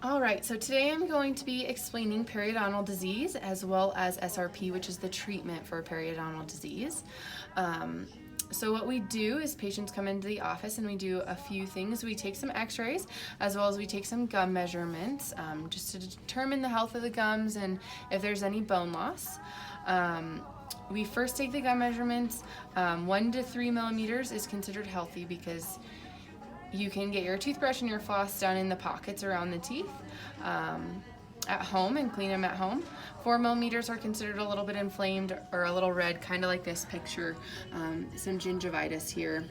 All right, so today I'm going to be explaining periodontal disease as well as SRP, which is the treatment for periodontal disease. So what we do is patients come into the office and we do a few things. We take some x-rays as well as we take some gum measurements just to determine the health of the gums and if there's any bone loss. We first take the gum measurements. 1 to 3 millimeters is considered healthy because you can get your toothbrush and your floss down in the pockets around the teeth at home and clean them at home. 4 millimeters are considered a little bit inflamed or a little red, kind of like this picture, some gingivitis here.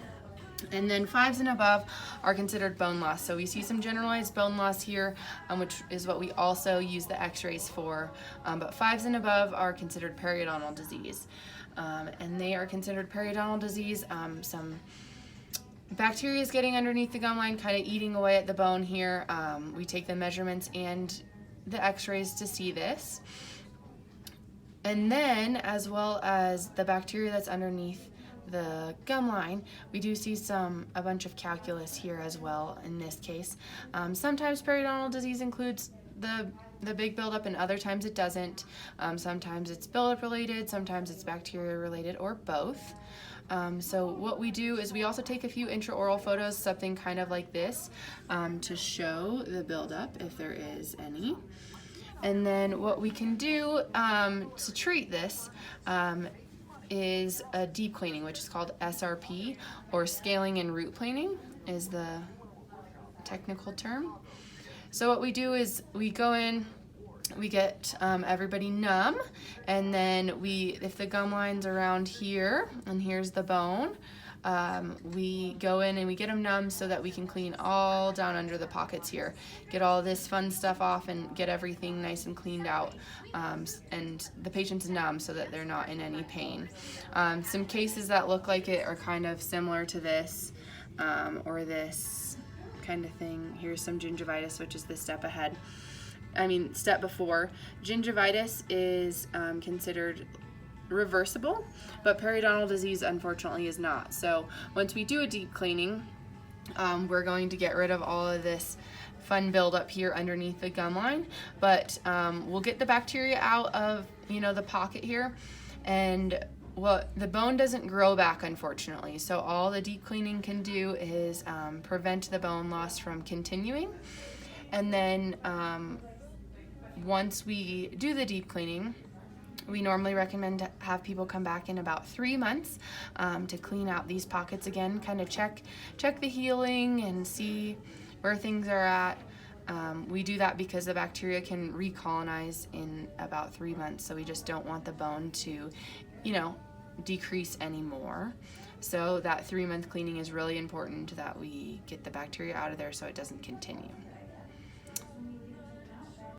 And then 5s and above are considered bone loss. So we see some generalized bone loss here, which is what we also use the x-rays for. But 5s and above are considered periodontal disease. And they are considered periodontal disease. Some bacteria is getting underneath the gum line, kind of eating away at the bone here. We take the measurements and the x-rays to see this. And then, as well as the bacteria that's underneath the gum line, we do see a bunch of calculus here as well in this case. Sometimes periodontal disease includes the big buildup and other times it doesn't. Sometimes it's buildup related, sometimes it's bacteria related, or both. So what we do is we also take a few intraoral photos, something kind of like this, to show the buildup if there is any. And then what we can do to treat this is a deep cleaning, which is called SRP, or scaling and root planing is the technical term. So what we do is we go in, we get everybody numb, and then if the gum line's around here, and here's the bone, we go in and we get them numb so that we can clean all down under the pockets here, get all this fun stuff off and get everything nice and cleaned out, and the patient's numb so that they're not in any pain. Some cases that look like it are kind of similar to this, or this kind of thing. Here's some gingivitis, which is the step before. Gingivitis is considered reversible, but periodontal disease unfortunately is not. So once we do a deep cleaning, we're going to get rid of all of this fun buildup here underneath the gum line, but we'll get the bacteria out of the pocket here, and the bone doesn't grow back, unfortunately. So all the deep cleaning can do is prevent the bone loss from continuing. And then once we do the deep cleaning, we normally recommend to have people come back in about 3 months to clean out these pockets again, kind of check the healing and see where things are at. We do that because the bacteria can recolonize in about 3 months, so we just don't want the bone to, decrease anymore. So that 3-month cleaning is really important, that we get the bacteria out of there so it doesn't continue.